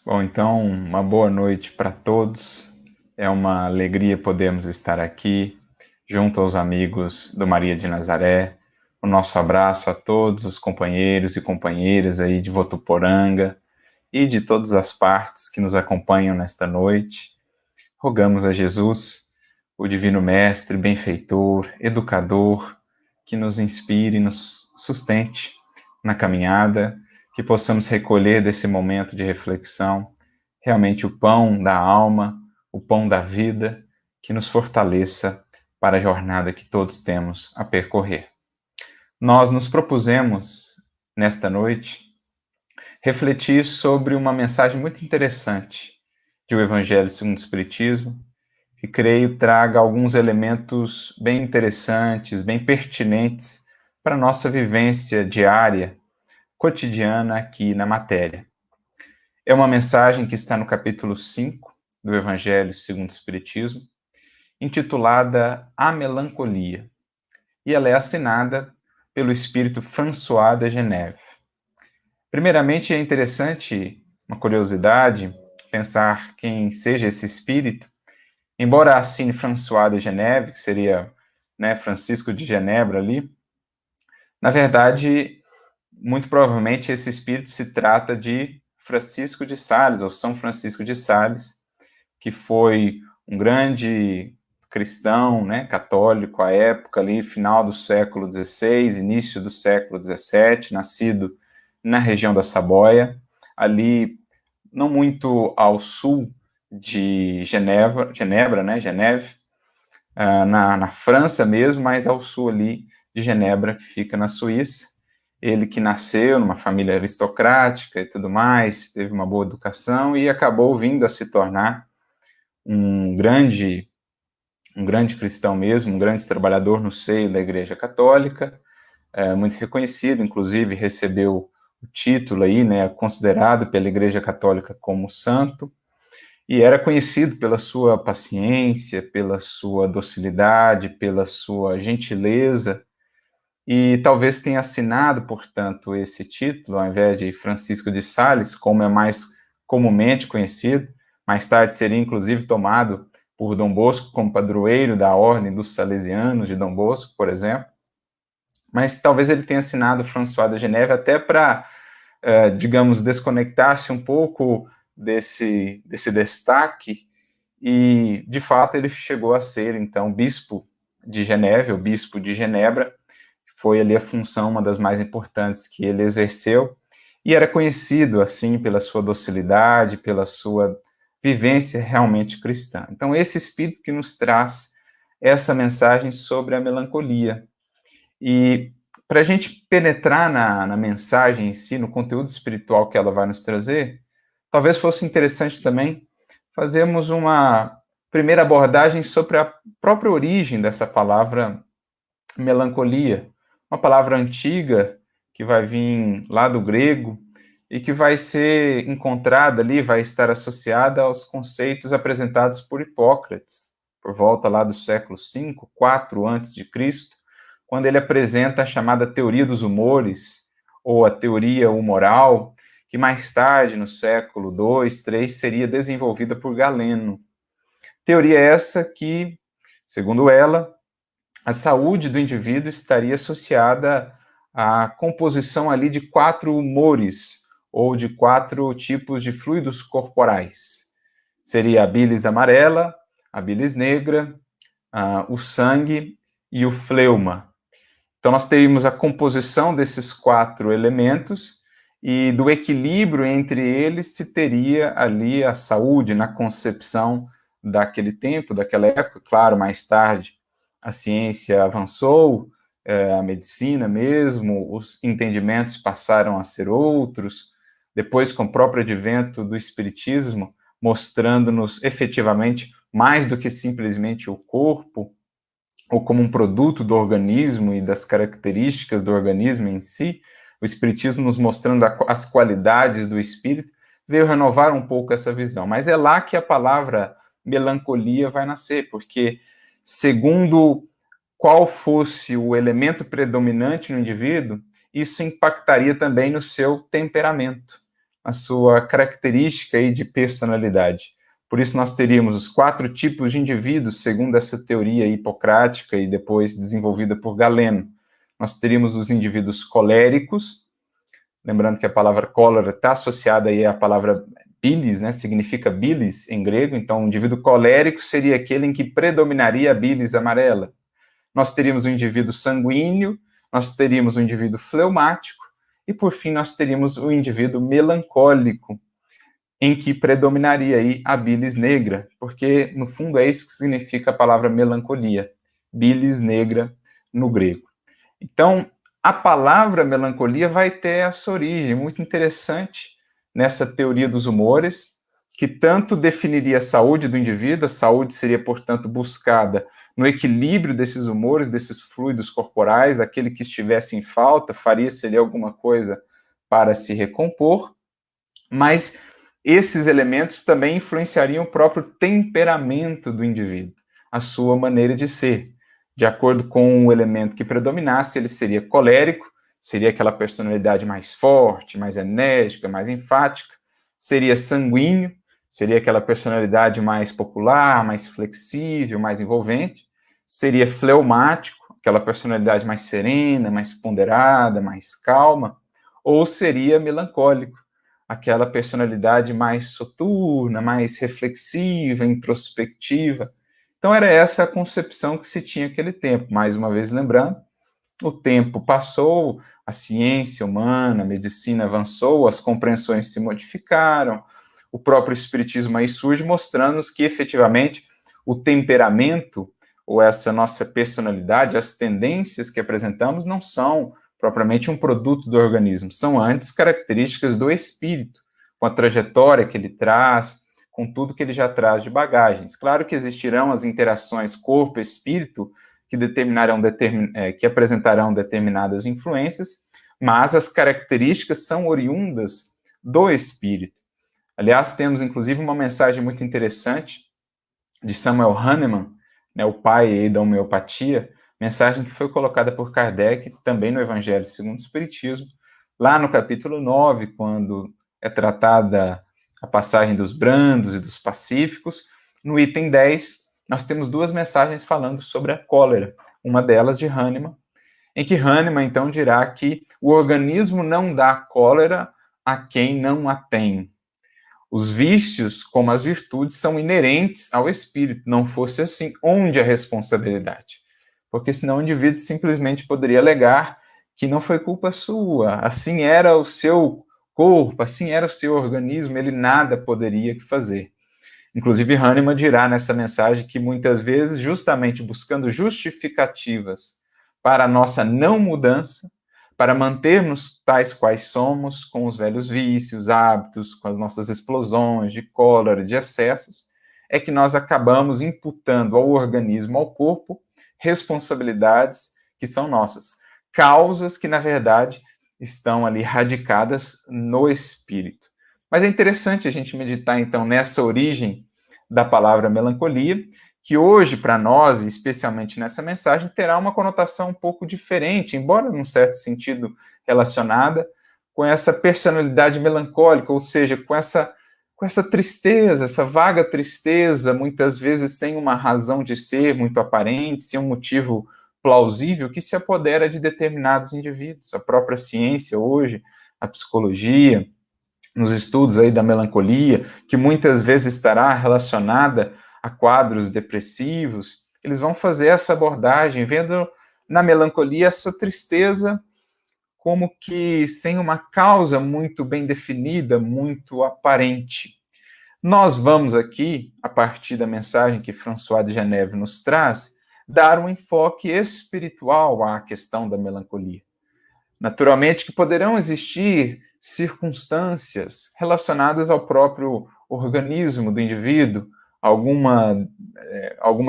Bom, então, uma boa noite para todos. É uma alegria podermos estar aqui, junto aos amigos do Maria de Nazaré. O nosso abraço a todos os companheiros e companheiras aí de Votuporanga e de todas as partes que nos acompanham nesta noite. Rogamos a Jesus, o Divino Mestre, benfeitor, educador, que nos inspire e nos sustente na caminhada, que possamos recolher desse momento de reflexão realmente o pão da alma, o pão da vida, que nos fortaleça para a jornada que todos temos a percorrer. Nós nos propusemos, nesta noite, refletir sobre uma mensagem muito interessante de O Evangelho segundo o Espiritismo, que creio traga alguns elementos bem interessantes, bem pertinentes para a nossa vivência diária, cotidiana aqui na matéria. É uma mensagem que está no capítulo 5 do Evangelho segundo o Espiritismo, intitulada A Melancolia, e ela é assinada pelo espírito François de Geneve. Primeiramente, é interessante, uma curiosidade, pensar quem seja esse espírito. Embora assine François de Geneve, que seria, né, Francisco de Genebra ali, na verdade, muito provavelmente esse espírito se trata de Francisco de Sales, ou São Francisco de Sales, que foi um grande cristão, né, católico à época ali, final do século XVI, início do século XVII, nascido na região da Saboia, ali não muito ao sul de Genebra, né, Geneve, na França mesmo, mas ao sul ali de Genebra, que fica na Suíça. Ele que nasceu numa família aristocrática e tudo mais, teve uma boa educação e acabou vindo a se tornar um grande cristão mesmo, um grande trabalhador no seio da Igreja Católica, muito reconhecido, inclusive recebeu o título aí, né, considerado pela Igreja Católica como santo, e era conhecido pela sua paciência, pela sua docilidade, pela sua gentileza, e talvez tenha assinado, portanto, esse título, ao invés de Francisco de Sales, como é mais comumente conhecido. Mais tarde seria, inclusive, tomado por Dom Bosco como padroeiro da Ordem dos Salesianos de Dom Bosco, por exemplo. Mas talvez ele tenha assinado François de Geneve até para, digamos, desconectar-se um pouco desse destaque, e, de fato, ele chegou a ser, então, bispo de Geneve, ou bispo de Genebra. Foi ali a função, uma das mais importantes que ele exerceu, e era conhecido, assim, pela sua docilidade, pela sua vivência realmente cristã. Então, esse espírito que nos traz essa mensagem sobre a melancolia. E para a gente penetrar na mensagem em si, no conteúdo espiritual que ela vai nos trazer, talvez fosse interessante também fazermos uma primeira abordagem sobre a própria origem dessa palavra melancolia, uma palavra antiga que vai vir lá do grego e que vai ser encontrada ali, vai estar associada aos conceitos apresentados por Hipócrates, por volta lá do século V, 4 antes de Cristo, quando ele apresenta a chamada teoria dos humores, ou a teoria humoral, que mais tarde, no século II, III, seria desenvolvida por Galeno. Teoria essa que, segundo ela, a saúde do indivíduo estaria associada à composição ali de 4 humores, ou de 4 tipos de fluidos corporais. Seria a bilis amarela, a bilis negra, o sangue e o fleuma. Então, nós teríamos a composição desses 4 elementos, e do equilíbrio entre eles se teria ali a saúde na concepção daquele tempo, daquela época. Claro, mais tarde a ciência avançou, a medicina mesmo, os entendimentos passaram a ser outros, depois com o próprio advento do Espiritismo, mostrando-nos efetivamente mais do que simplesmente o corpo, ou como um produto do organismo e das características do organismo em si, o Espiritismo nos mostrando as qualidades do espírito, veio renovar um pouco essa visão. Mas é lá que a palavra melancolia vai nascer, porque segundo qual fosse o elemento predominante no indivíduo, isso impactaria também no seu temperamento. a sua característica aí de personalidade. Por isso nós teríamos os 4 tipos de indivíduos, segundo essa teoria hipocrática e depois desenvolvida por Galeno. Nós teríamos os indivíduos coléricos, lembrando que a palavra cólera está associada aí à palavra bilis, né? Significa bilis em grego, então o indivíduo colérico seria aquele em que predominaria a bilis amarela. Nós teríamos o indivíduo sanguíneo, nós teríamos o indivíduo fleumático, e por fim nós teríamos o indivíduo melancólico, em que predominaria aí a bilis negra, porque no fundo é isso que significa a palavra melancolia, bilis negra no grego. Então, a palavra melancolia vai ter essa origem muito interessante nessa teoria dos humores, que tanto definiria a saúde do indivíduo, a saúde seria, portanto, buscada no equilíbrio desses humores, desses fluidos corporais, aquele que estivesse em falta, faria-se ali alguma coisa para se recompor, mas esses elementos também influenciariam o próprio temperamento do indivíduo, a sua maneira de ser. De acordo com o elemento que predominasse, ele seria colérico, seria aquela personalidade mais forte, mais enérgica, mais enfática, seria sanguíneo, seria aquela personalidade mais popular, mais flexível, mais envolvente, seria fleumático, aquela personalidade mais serena, mais ponderada, mais calma, ou seria melancólico, aquela personalidade mais soturna, mais reflexiva, introspectiva. Então era essa a concepção que se tinha naquele tempo. Mais uma vez lembrando, o tempo passou, a ciência humana, a medicina avançou, as compreensões se modificaram, o próprio espiritismo aí surge mostrando-nos que efetivamente o temperamento ou essa nossa personalidade, as tendências que apresentamos não são propriamente um produto do organismo, são antes características do espírito, com a trajetória que ele traz, com tudo que ele já traz de bagagens. Claro que existirão as interações corpo-espírito que apresentarão determinadas influências, mas as características são oriundas do espírito. Aliás, temos inclusive uma mensagem muito interessante de Samuel Hahnemann, né, o pai da homeopatia, mensagem que foi colocada por Kardec, também no Evangelho segundo o Espiritismo, lá no capítulo 9, quando é tratada a passagem dos brandos e dos pacíficos. No item 10, nós temos 2 mensagens falando sobre a cólera, uma delas de Hahnemann, em que Hahnemann, então, dirá que o organismo não dá cólera a quem não a tem. Os vícios, como as virtudes, são inerentes ao espírito. Não fosse assim, onde a responsabilidade? Porque senão o indivíduo simplesmente poderia alegar que não foi culpa sua, assim era o seu corpo, assim era o seu organismo, ele nada poderia fazer. Inclusive, Hahnemann dirá nessa mensagem que muitas vezes, justamente buscando justificativas para a nossa não mudança, para mantermos tais quais somos, com os velhos vícios, hábitos, com as nossas explosões de cólera, de excessos, é que nós acabamos imputando ao organismo, ao corpo, responsabilidades que são nossas, causas que, na verdade, estão ali radicadas no espírito. Mas é interessante a gente meditar, então, nessa origem da palavra melancolia, que hoje, para nós, especialmente nessa mensagem, terá uma conotação um pouco diferente, embora num certo sentido relacionada com essa personalidade melancólica, ou seja, com essa tristeza, essa vaga tristeza, muitas vezes sem uma razão de ser muito aparente, sem um motivo plausível, que se apodera de determinados indivíduos. A própria ciência hoje, a psicologia, nos estudos aí da melancolia, que muitas vezes estará relacionada a quadros depressivos, eles vão fazer essa abordagem, vendo na melancolia essa tristeza como que sem uma causa muito bem definida, muito aparente. Nós vamos aqui, a partir da mensagem que François de Geneve nos traz, dar um enfoque espiritual à questão da melancolia. Naturalmente que poderão existir circunstâncias relacionadas ao próprio organismo do indivíduo, alguma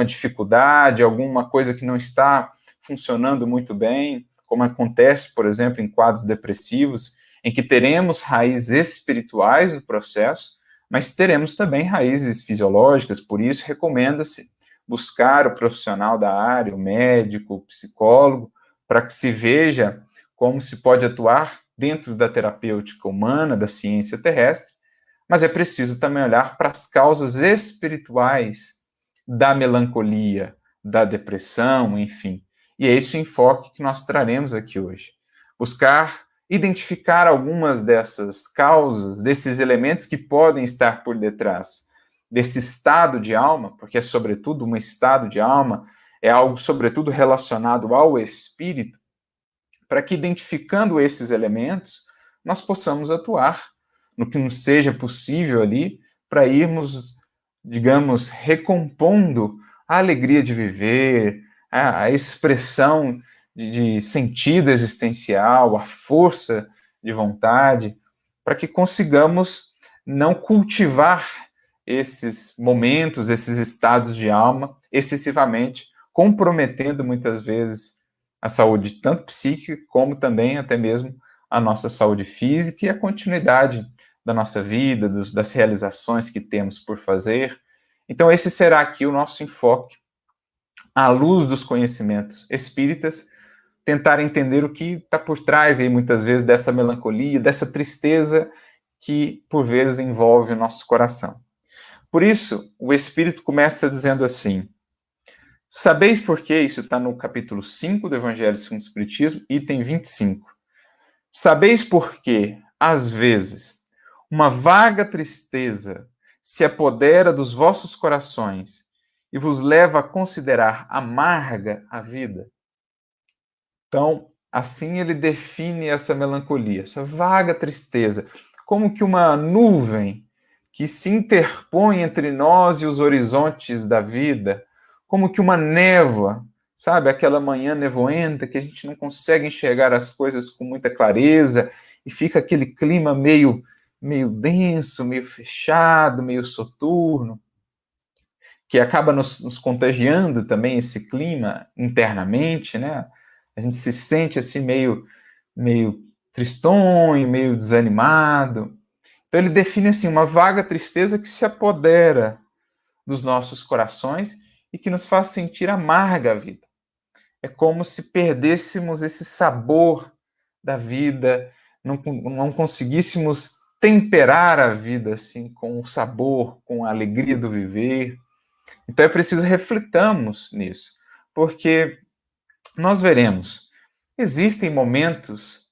dificuldade, alguma coisa que não está funcionando muito bem, como acontece, por exemplo, em quadros depressivos, em que teremos raízes espirituais no processo, mas teremos também raízes fisiológicas, por isso recomenda-se buscar o profissional da área, o médico, o psicólogo, para que se veja como se pode atuar dentro da terapêutica humana, da ciência terrestre, mas é preciso também olhar para as causas espirituais da melancolia, da depressão, enfim. E é esse o enfoque que nós traremos aqui hoje. Buscar identificar algumas dessas causas, desses elementos que podem estar por detrás desse estado de alma, porque é sobretudo um estado de alma, é algo sobretudo relacionado ao espírito, para que identificando esses elementos, nós possamos atuar no que nos seja possível ali, para irmos, digamos, recompondo a alegria de viver, a expressão de sentido existencial, a força de vontade, para que consigamos não cultivar esses momentos, esses estados de alma excessivamente, comprometendo muitas vezes a saúde tanto psíquica como também até mesmo a nossa saúde física e a continuidade da nossa vida, das realizações que temos por fazer. Então esse será aqui o nosso enfoque, à luz dos conhecimentos espíritas, tentar entender o que está por trás aí muitas vezes dessa melancolia, dessa tristeza que por vezes envolve o nosso coração. Por isso, o Espírito começa dizendo assim: sabeis por quê? Isso está no capítulo 5 do Evangelho segundo o Espiritismo, item 25. Sabeis por quê, às vezes, uma vaga tristeza se apodera dos vossos corações e vos leva a considerar amarga a vida? Então, assim ele define essa melancolia, essa vaga tristeza, como que uma nuvem que se interpõe entre nós e os horizontes da vida, como que uma névoa, sabe? Aquela manhã nevoenta que a gente não consegue enxergar as coisas com muita clareza e fica aquele clima meio denso, meio fechado, meio soturno, que acaba nos contagiando também esse clima internamente, né? A gente se sente assim meio tristonho, meio desanimado. Então ele define assim uma vaga tristeza que se apodera dos nossos corações e que nos faz sentir amarga a vida. É como se perdêssemos esse sabor da vida, não conseguíssemos temperar a vida assim com o sabor, com a alegria do viver. Então é preciso refletamos nisso, porque nós veremos, existem momentos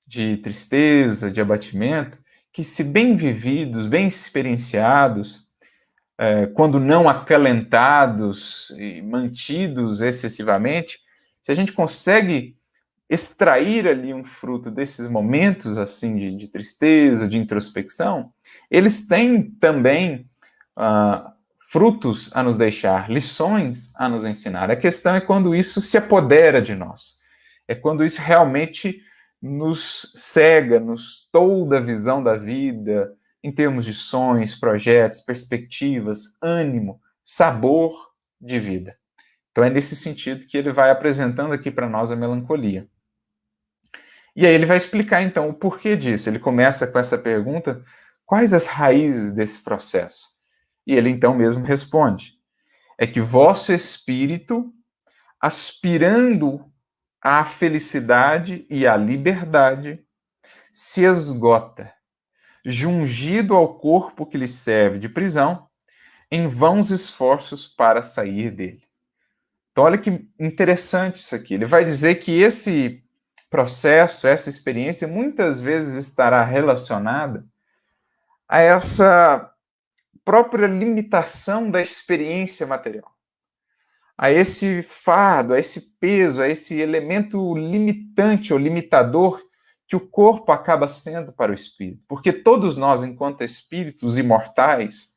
de tristeza, de abatimento, que se bem vividos, bem experienciados, quando não acalentados e mantidos excessivamente, se a gente consegue extrair ali um fruto desses momentos assim de tristeza, de introspecção, eles têm também frutos a nos deixar, lições a nos ensinar. A questão é quando isso se apodera de nós. É quando isso realmente nos cega, nos tolda a visão da vida, em termos de sonhos, projetos, perspectivas, ânimo, sabor de vida. Então é nesse sentido que ele vai apresentando aqui para nós a melancolia. E aí ele vai explicar então o porquê disso. Ele começa com essa pergunta: quais as raízes desse processo? E ele então mesmo responde: é que vosso espírito, aspirando à felicidade e à liberdade, se esgota, jungido ao corpo que lhe serve de prisão, em vãos esforços para sair dele. Então, olha que interessante isso aqui. Ele vai dizer que esse processo, essa experiência, muitas vezes estará relacionada a essa própria limitação da experiência material, a esse fardo, a esse peso, a esse elemento limitante ou limitador que o corpo acaba sendo para o espírito. Porque todos nós, enquanto espíritos imortais,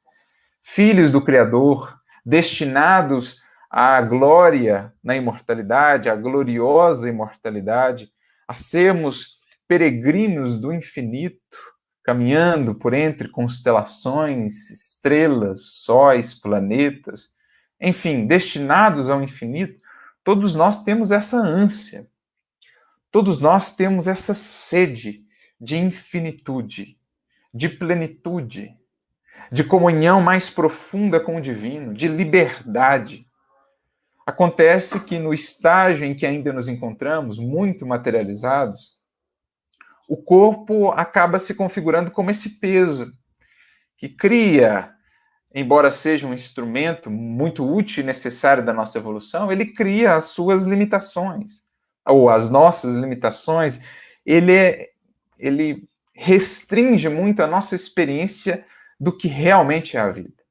filhos do Criador, destinados à glória na imortalidade, à gloriosa imortalidade, a sermos peregrinos do infinito, caminhando por entre constelações, estrelas, sóis, planetas, enfim, destinados ao infinito, todos nós temos essa ânsia, todos nós temos essa sede de infinitude, de plenitude, de comunhão mais profunda com o divino, de liberdade. Acontece que no estágio em que ainda nos encontramos, muito materializados, o corpo acaba se configurando como esse peso que cria, embora seja um instrumento muito útil e necessário da nossa evolução, ele cria as suas limitações, ou as nossas limitações. Ele restringe muito a nossa experiência do que realmente é a vida.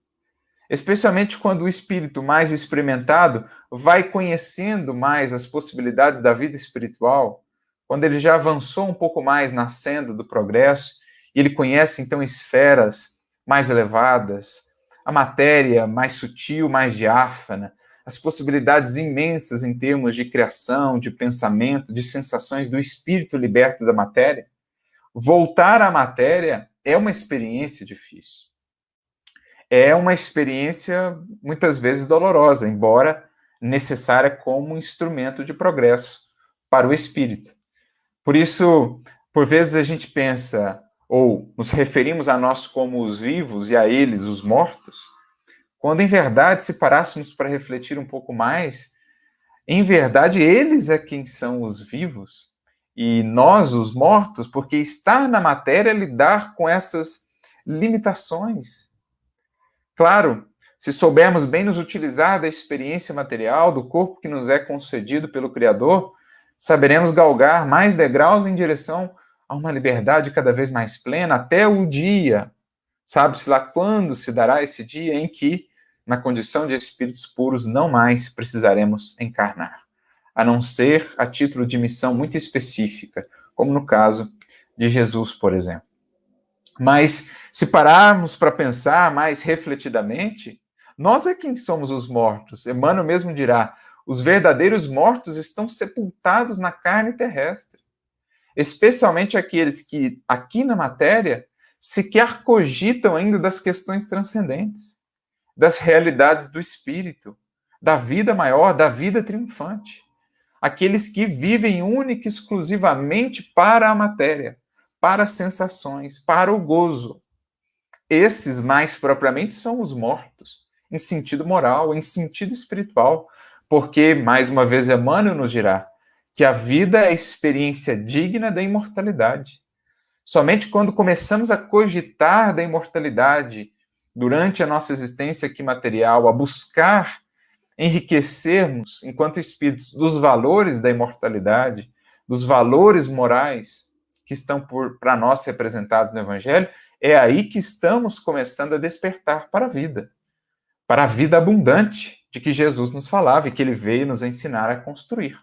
Especialmente quando o espírito mais experimentado vai conhecendo mais as possibilidades da vida espiritual, quando ele já avançou um pouco mais na senda do progresso, e ele conhece então esferas mais elevadas, a matéria mais sutil, mais diáfana, as possibilidades imensas em termos de criação, de pensamento, de sensações do espírito liberto da matéria. Voltar à matéria é uma experiência difícil. É uma experiência muitas vezes dolorosa, embora necessária como instrumento de progresso para o espírito. Por isso, por vezes a gente pensa, ou nos referimos a nós como os vivos e a eles os mortos, quando em verdade, se parássemos para refletir um pouco mais, em verdade eles é quem são os vivos e nós os mortos, porque estar na matéria é lidar com essas limitações. Claro, se soubermos bem nos utilizar da experiência material, do corpo que nos é concedido pelo Criador, saberemos galgar mais degraus em direção a uma liberdade cada vez mais plena, até o dia, sabe-se lá quando se dará esse dia em que, na condição de espíritos puros, não mais precisaremos encarnar, a não ser a título de missão muito específica, como no caso de Jesus, por exemplo. Mas, se pararmos para pensar mais refletidamente, nós é quem somos os mortos. Emmanuel mesmo dirá, os verdadeiros mortos estão sepultados na carne terrestre, especialmente aqueles que, aqui na matéria, sequer cogitam ainda das questões transcendentes, das realidades do espírito, da vida maior, da vida triunfante. Aqueles que vivem única e exclusivamente para a matéria, para as sensações, para o gozo. Esses, mais propriamente, são os mortos, em sentido moral, em sentido espiritual, porque, mais uma vez, Emmanuel nos dirá que a vida é a experiência digna da imortalidade. Somente quando começamos a cogitar da imortalidade durante a nossa existência aqui material, a buscar enriquecermos, enquanto espíritos, dos valores da imortalidade, dos valores morais que estão para nós representados no Evangelho, é aí que estamos começando a despertar para a vida abundante de que Jesus nos falava e que ele veio nos ensinar a construir.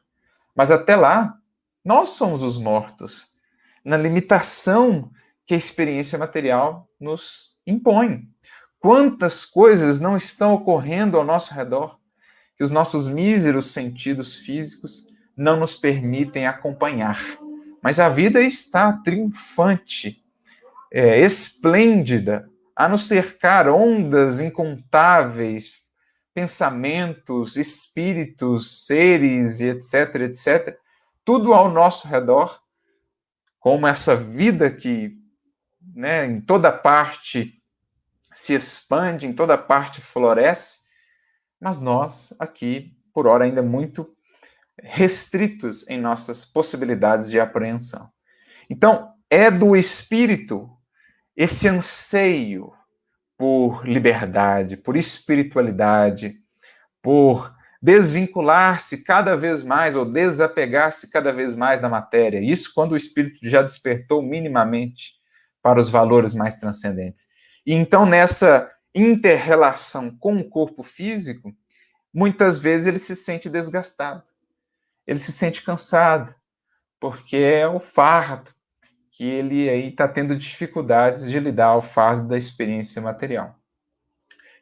Mas até lá, nós somos os mortos, na limitação que a experiência material nos impõe. Quantas coisas não estão ocorrendo ao nosso redor que os nossos míseros sentidos físicos não nos permitem acompanhar. Mas a vida está triunfante, esplêndida, a nos cercar ondas incontáveis, pensamentos, espíritos, seres, etc., etc., tudo ao nosso redor, como essa vida que, né, em toda parte se expande, em toda parte floresce, mas nós aqui, por hora, ainda muito restritos em nossas possibilidades de apreensão. Então, é do espírito esse anseio por liberdade, por espiritualidade, por desvincular-se cada vez mais ou desapegar-se cada vez mais da matéria. Isso quando o espírito já despertou minimamente para os valores mais transcendentes. E então, nessa inter-relação com o corpo físico, muitas vezes ele se sente desgastado, ele se sente cansado, porque é o fardo que ele aí está tendo dificuldades de lidar ao fardo da experiência material.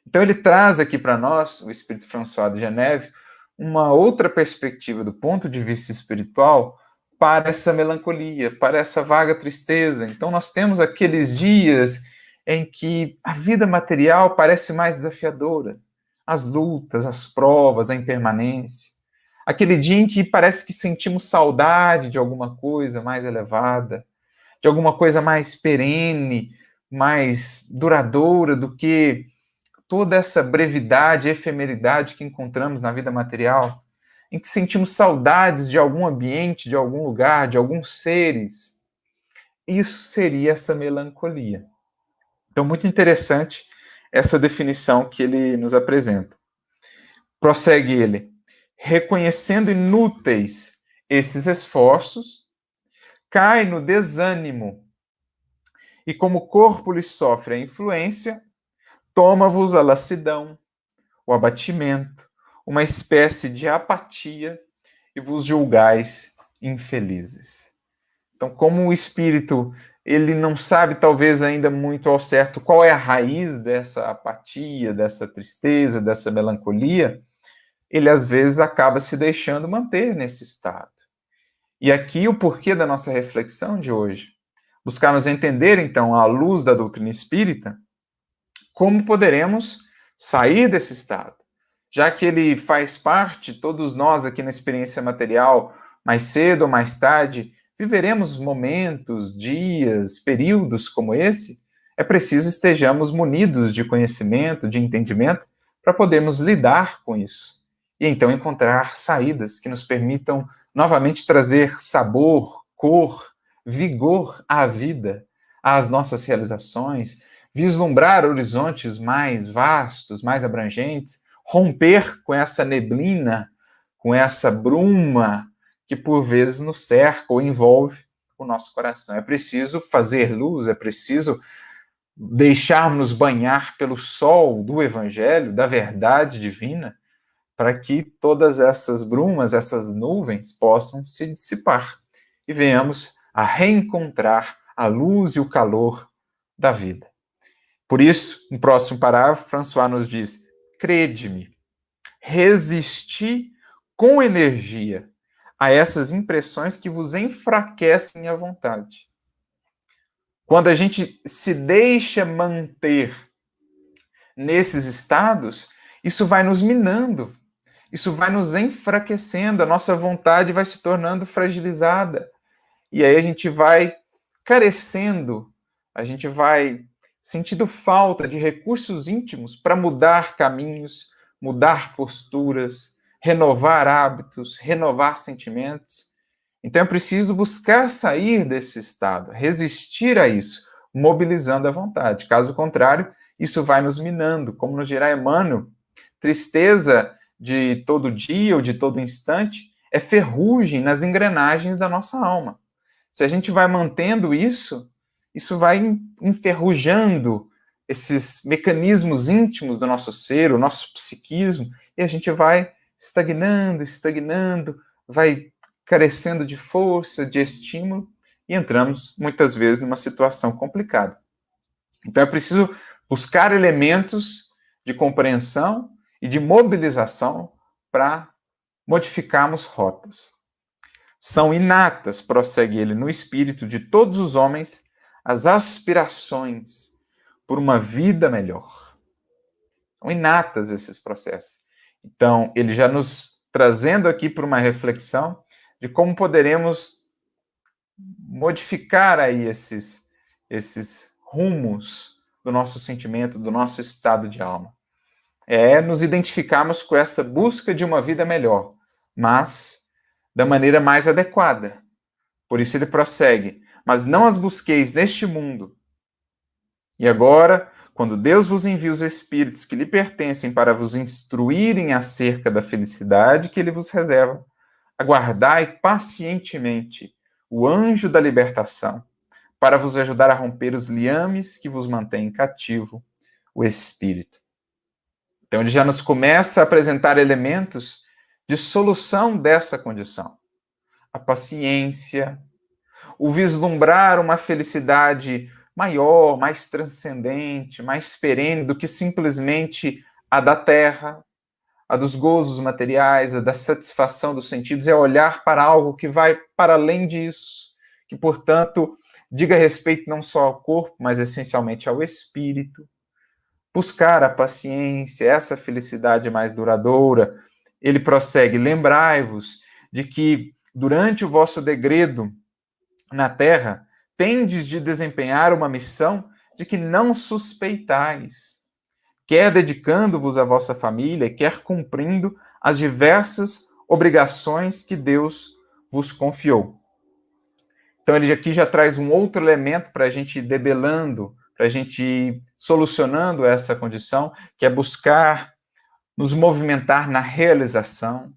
Então ele traz aqui para nós, o Espírito François de Geneve, uma outra perspectiva do ponto de vista espiritual para essa melancolia, para essa vaga tristeza. Então nós temos aqueles dias em que a vida material parece mais desafiadora, as lutas, as provas, a impermanência. Aquele dia em que parece que sentimos saudade de alguma coisa mais elevada, de alguma coisa mais perene, mais duradoura do que toda essa brevidade, efemeridade que encontramos na vida material, em que sentimos saudades de algum ambiente, de algum lugar, de alguns seres. isso seria essa melancolia. Então, muito interessante essa definição que ele nos apresenta. Prossegue ele, reconhecendo inúteis esses esforços, cai no desânimo, e como o corpo lhe sofre a influência, toma-vos a lassidão, o abatimento, uma espécie de apatia, e vos julgais infelizes. Então, como o espírito ele não sabe talvez ainda muito ao certo qual é a raiz dessa apatia, dessa tristeza, dessa melancolia, ele às vezes acaba se deixando manter nesse estado. E aqui o porquê da nossa reflexão de hoje. Buscarmos entender, então, à luz da doutrina espírita, como poderemos sair desse estado. Já que ele faz parte, todos nós aqui na experiência material, mais cedo ou mais tarde, viveremos momentos, dias, períodos como esse, é preciso estejamos munidos de conhecimento, de entendimento, para podermos lidar com isso. E então encontrar saídas que nos permitam novamente trazer sabor, cor, vigor à vida, às nossas realizações, vislumbrar horizontes mais vastos, mais abrangentes, romper com essa neblina, com essa bruma que por vezes nos cerca ou envolve o nosso coração. É preciso fazer luz, é preciso deixarmos banhar pelo sol do Evangelho, da verdade divina, para que todas essas brumas, essas nuvens possam se dissipar e venhamos a reencontrar a luz e o calor da vida. Por isso, no próximo parágrafo, François nos diz: crede-me, resisti com energia a essas impressões que vos enfraquecem a vontade. Quando a gente se deixa manter nesses estados, isso vai nos minando, isso vai nos enfraquecendo, a nossa vontade vai se tornando fragilizada. E aí a gente vai carecendo, a gente vai sentindo falta de recursos íntimos para mudar caminhos, mudar posturas, renovar hábitos, renovar sentimentos. Então é preciso buscar sair desse estado, resistir a isso, mobilizando a vontade. Caso contrário, isso vai nos minando. Como nos dirá Emmanuel, tristeza de todo dia ou de todo instante é ferrugem nas engrenagens da nossa alma. Se a gente vai mantendo isso, isso vai enferrujando esses mecanismos íntimos do nosso ser, o nosso psiquismo, e a gente vai estagnando, vai carecendo de força, de estímulo, e entramos muitas vezes numa situação complicada. Então é preciso buscar elementos de compreensão e de mobilização para modificarmos rotas. São inatas, prossegue ele, no espírito de todos os homens, as aspirações por uma vida melhor. São inatas esses processos. Então, ele já nos trazendo aqui para uma reflexão de como poderemos modificar aí esses rumos do nosso sentimento, do nosso estado de alma. É nos identificarmos com essa busca de uma vida melhor, mas da maneira mais adequada. Por isso ele prossegue: mas não as busqueis neste mundo. E agora, quando Deus vos envia os espíritos que lhe pertencem para vos instruírem acerca da felicidade que ele vos reserva, aguardai pacientemente o anjo da libertação, para vos ajudar a romper os liames que vos mantêm cativo o espírito. Então ele já nos começa a apresentar elementos de solução dessa condição. A paciência, o vislumbrar uma felicidade maior, mais transcendente, mais perene do que simplesmente a da terra, a dos gozos materiais, a da satisfação dos sentidos, é olhar para algo que vai para além disso, que, portanto, diga respeito não só ao corpo, mas essencialmente ao espírito. Buscar a paciência, essa felicidade mais duradoura. Ele prossegue: lembrai-vos de que, durante o vosso degredo na terra, tendes de desempenhar uma missão de que não suspeitais, quer dedicando-vos à vossa família, quer cumprindo as diversas obrigações que Deus vos confiou. Então ele aqui já traz um outro elemento para a gente ir debelando, para a gente ir solucionando essa condição, que é buscar nos movimentar na realização,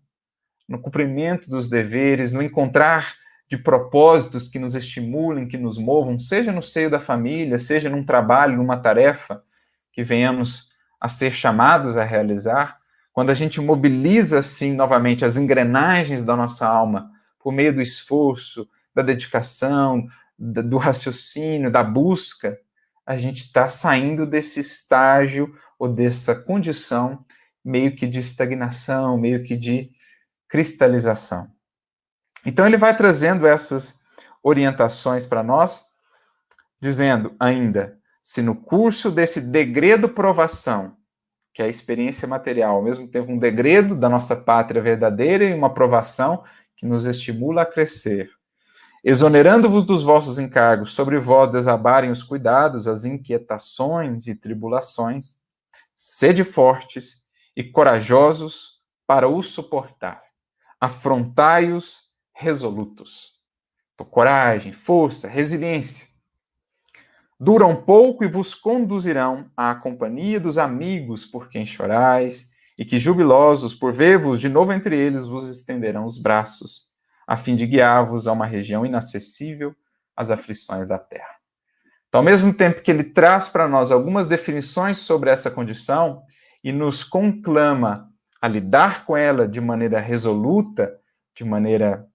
no cumprimento dos deveres, no encontrar de propósitos que nos estimulem, que nos movam, seja no seio da família, seja num trabalho, numa tarefa que venhamos a ser chamados a realizar. Quando a gente mobiliza, assim, novamente as engrenagens da nossa alma por meio do esforço, da dedicação, do raciocínio, da busca, a gente está saindo desse estágio ou dessa condição meio que de estagnação, meio que de cristalização. Então ele vai trazendo essas orientações para nós, dizendo ainda, se no curso desse degredo provação, que é a experiência material, ao mesmo tempo um degredo da nossa pátria verdadeira e uma provação que nos estimula a crescer, exonerando-vos dos vossos encargos, sobre vós desabarem os cuidados, as inquietações e tribulações, sede fortes e corajosos para os suportar. Afrontai-os resolutos. Então, coragem, força, resiliência. Duram pouco e vos conduzirão à companhia dos amigos por quem chorais, e que, jubilosos por ver-vos de novo entre eles, vos estenderão os braços, a fim de guiar-vos a uma região inacessível às aflições da terra. Então, ao mesmo tempo que ele traz para nós algumas definições sobre essa condição e nos conclama a lidar com ela de maneira resoluta, de maneira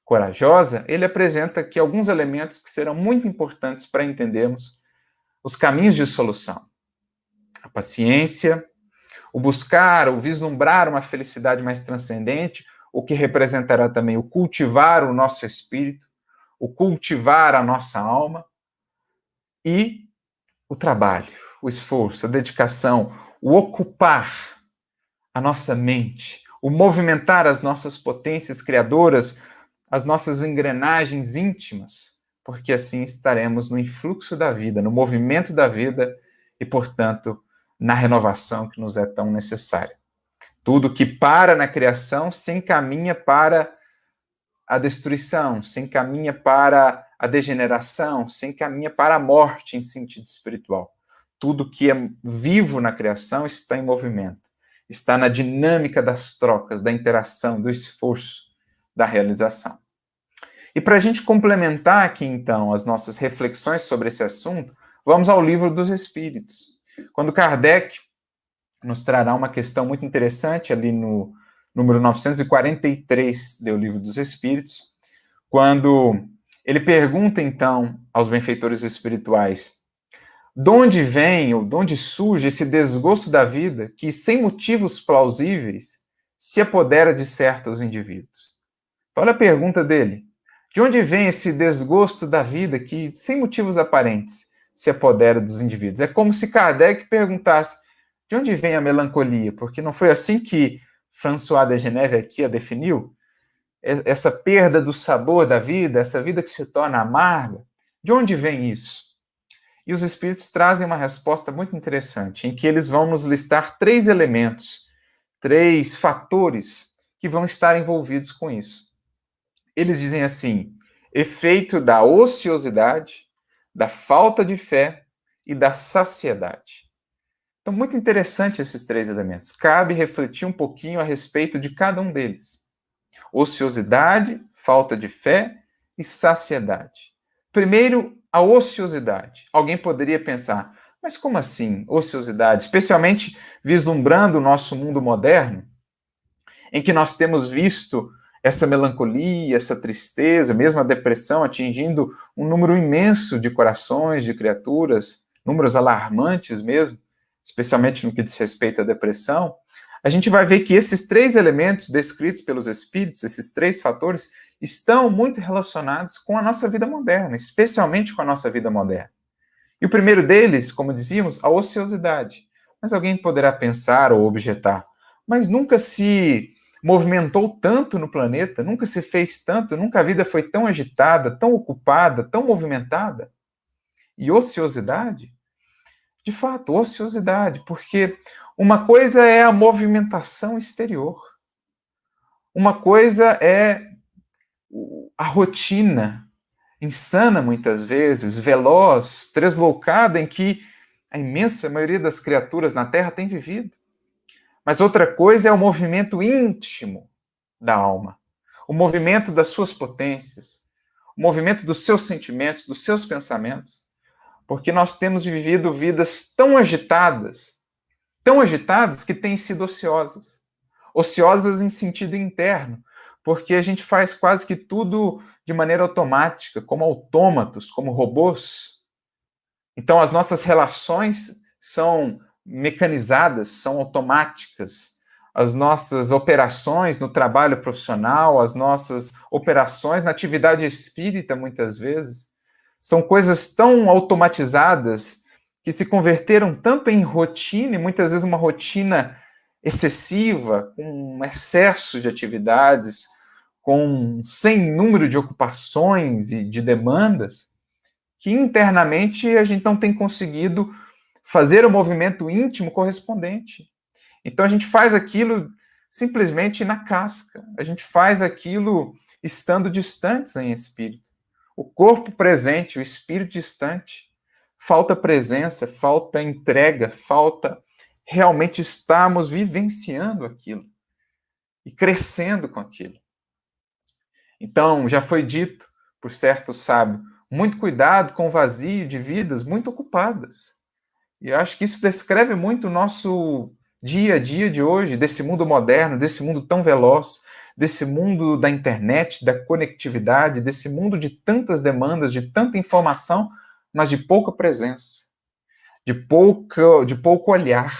corajosa, ele apresenta aqui alguns elementos que serão muito importantes para entendermos os caminhos de solução. A paciência, o buscar, o vislumbrar uma felicidade mais transcendente, o que representará também o cultivar o nosso espírito, o cultivar a nossa alma, e o trabalho, o esforço, a dedicação, o ocupar a nossa mente, o movimentar as nossas potências criadoras, as nossas engrenagens íntimas, porque assim estaremos no influxo da vida, no movimento da vida e, portanto, na renovação que nos é tão necessária. Tudo que para na criação se encaminha para a destruição, se encaminha para a degeneração, se encaminha para a morte em sentido espiritual. Tudo que é vivo na criação está em movimento, está na dinâmica das trocas, da interação, do esforço, da realização. E para a gente complementar aqui, então, as nossas reflexões sobre esse assunto, vamos ao Livro dos Espíritos. Quando Kardec nos trará uma questão muito interessante ali no número 943 do Livro dos Espíritos, quando ele pergunta, então, aos benfeitores espirituais, de onde vem ou de onde surge esse desgosto da vida que, sem motivos plausíveis, se apodera de certos indivíduos? Então, olha a pergunta dele. De onde vem esse desgosto da vida que, sem motivos aparentes, se apodera dos indivíduos? É como se Kardec perguntasse, de onde vem a melancolia? Porque não foi assim que François de Geneve aqui a definiu? Essa perda do sabor da vida, essa vida que se torna amarga, de onde vem isso? E os espíritos trazem uma resposta muito interessante, em que eles vão nos listar 3 elementos, 3 fatores que vão estar envolvidos com isso. Eles dizem assim, efeito da ociosidade, da falta de fé e da saciedade. Então, muito interessante esses 3 elementos. Cabe refletir um pouquinho a respeito de cada um deles. Ociosidade, falta de fé e saciedade. Primeiro, a ociosidade. Alguém poderia pensar, mas como assim ociosidade? Especialmente vislumbrando o nosso mundo moderno, em que nós temos visto essa melancolia, essa tristeza, mesmo a depressão atingindo um número imenso de corações, de criaturas, números alarmantes mesmo, especialmente no que diz respeito à depressão. A gente vai ver que esses 3 elementos descritos pelos espíritos, esses 3 fatores, estão muito relacionados com a nossa vida moderna, especialmente com a nossa vida moderna. E o primeiro deles, como dizíamos, a ociosidade. Mas alguém poderá pensar ou objetar, mas nunca se movimentou tanto no planeta, nunca se fez tanto, nunca a vida foi tão agitada, tão ocupada, tão movimentada. E ociosidade? De fato, ociosidade, porque uma coisa é a movimentação exterior, uma coisa é a rotina, insana muitas vezes, veloz, tresloucada, em que a imensa maioria das criaturas na Terra tem vivido. Mas outra coisa é o movimento íntimo da alma, o movimento das suas potências, o movimento dos seus sentimentos, dos seus pensamentos, porque nós temos vivido vidas tão agitadas que têm sido ociosas. Ociosas em sentido interno, porque a gente faz quase que tudo de maneira automática, como autômatos, como robôs. Então as nossas relações são mecanizadas, são automáticas. As nossas operações no trabalho profissional, as nossas operações na atividade espírita, muitas vezes, são coisas tão automatizadas que se converteram tanto em rotina, e muitas vezes uma rotina excessiva, com um excesso de atividades, com um sem número de ocupações e de demandas, que internamente a gente não tem conseguido fazer o movimento íntimo correspondente. Então a gente faz aquilo simplesmente na casca, a gente faz aquilo estando distantes em espírito. O corpo presente, o espírito distante. Falta presença, falta entrega, falta realmente estarmos vivenciando aquilo e crescendo com aquilo. Então, já foi dito por certo sábio, muito cuidado com o vazio de vidas muito ocupadas. E eu acho que isso descreve muito o nosso dia a dia de hoje, desse mundo moderno, desse mundo tão veloz, desse mundo da internet, da conectividade, desse mundo de tantas demandas, de tanta informação, mas de pouca presença, de pouco olhar,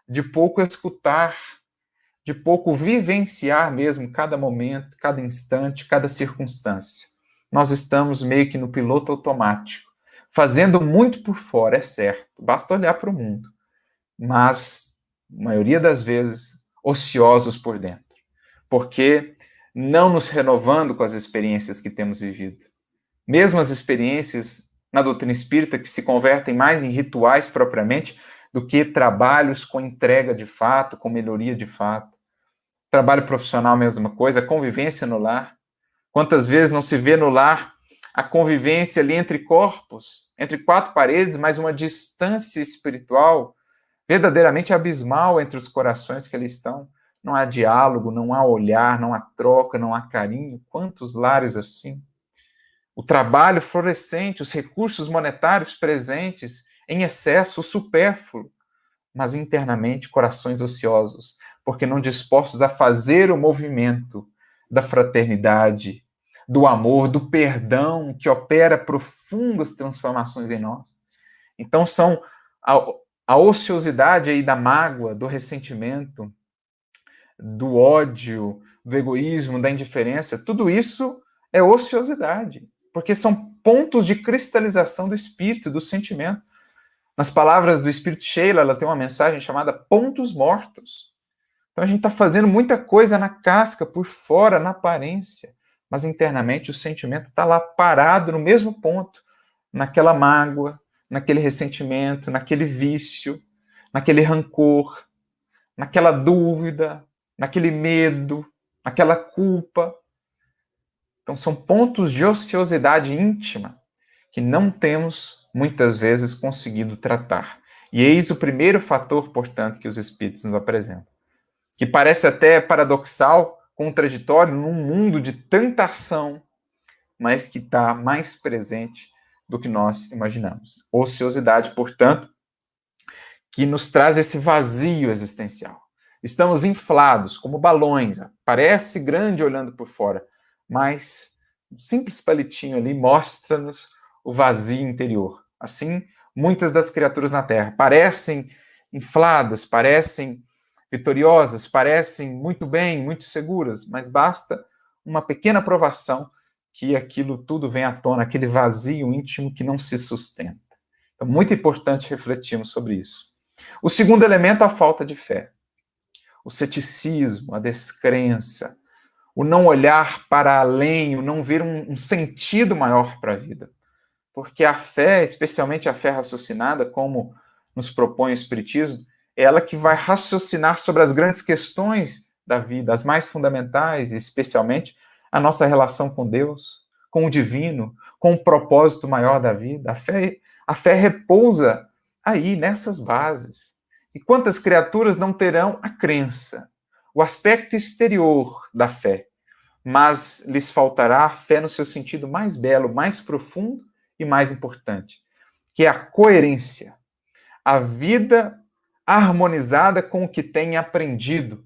de pouco escutar, de pouco vivenciar mesmo cada momento, cada instante, cada circunstância. Nós estamos meio que no piloto automático, fazendo muito por fora, é certo, basta olhar para o mundo, mas, a maioria das vezes, ociosos por dentro, porque não nos renovando com as experiências que temos vivido. Mesmo as experiências na doutrina espírita que se convertem mais em rituais propriamente do que trabalhos com entrega de fato, com melhoria de fato. Trabalho profissional, mesma coisa, convivência no lar. Quantas vezes não se vê no lar a convivência ali entre corpos, entre quatro paredes, mas uma distância espiritual verdadeiramente abismal entre os corações que ali estão. Não há diálogo, não há olhar, não há troca, não há carinho. Quantos lares assim? O trabalho florescente, os recursos monetários presentes em excesso, supérfluo, mas internamente corações ociosos, porque não dispostos a fazer o movimento da fraternidade, do amor, do perdão, que opera profundas transformações em nós. Então são a ociosidade aí da mágoa, do ressentimento, do ódio, do egoísmo, da indiferença, tudo isso é ociosidade, porque são pontos de cristalização do espírito, do sentimento. Nas palavras do Espírito Sheila, ela tem uma mensagem chamada pontos mortos. Então a gente está fazendo muita coisa na casca, por fora, na aparência, mas internamente o sentimento está lá parado no mesmo ponto, naquela mágoa, naquele ressentimento, naquele vício, naquele rancor, naquela dúvida, naquele medo, naquela culpa. Então são pontos de ociosidade íntima que não temos muitas vezes conseguido tratar. E eis o primeiro fator, portanto, que os espíritos nos apresentam, que parece até paradoxal, contraditório, num mundo de tanta ação, mas que está mais presente do que nós imaginamos. Ociosidade, portanto, que nos traz esse vazio existencial. Estamos inflados como balões, parece grande olhando por fora, mas um simples palitinho ali mostra-nos o vazio interior. Assim, muitas das criaturas na Terra parecem infladas, parecem vitoriosas, parecem muito bem, muito seguras, mas basta uma pequena provação que aquilo tudo vem à tona, aquele vazio íntimo que não se sustenta. Então, muito importante refletirmos sobre isso. O segundo elemento é a falta de fé. O ceticismo, a descrença, o não olhar para além, o não ver um sentido maior para a vida. Porque a fé, especialmente a fé raciocinada, como nos propõe o Espiritismo, é ela que vai raciocinar sobre as grandes questões da vida, as mais fundamentais, e especialmente a nossa relação com Deus, com o divino, com o propósito maior da vida. A fé repousa aí, nessas bases. E quantas criaturas não terão a crença, o aspecto exterior da fé, mas lhes faltará a fé no seu sentido mais belo, mais profundo e mais importante, que é a coerência, a vida harmonizada com o que tem aprendido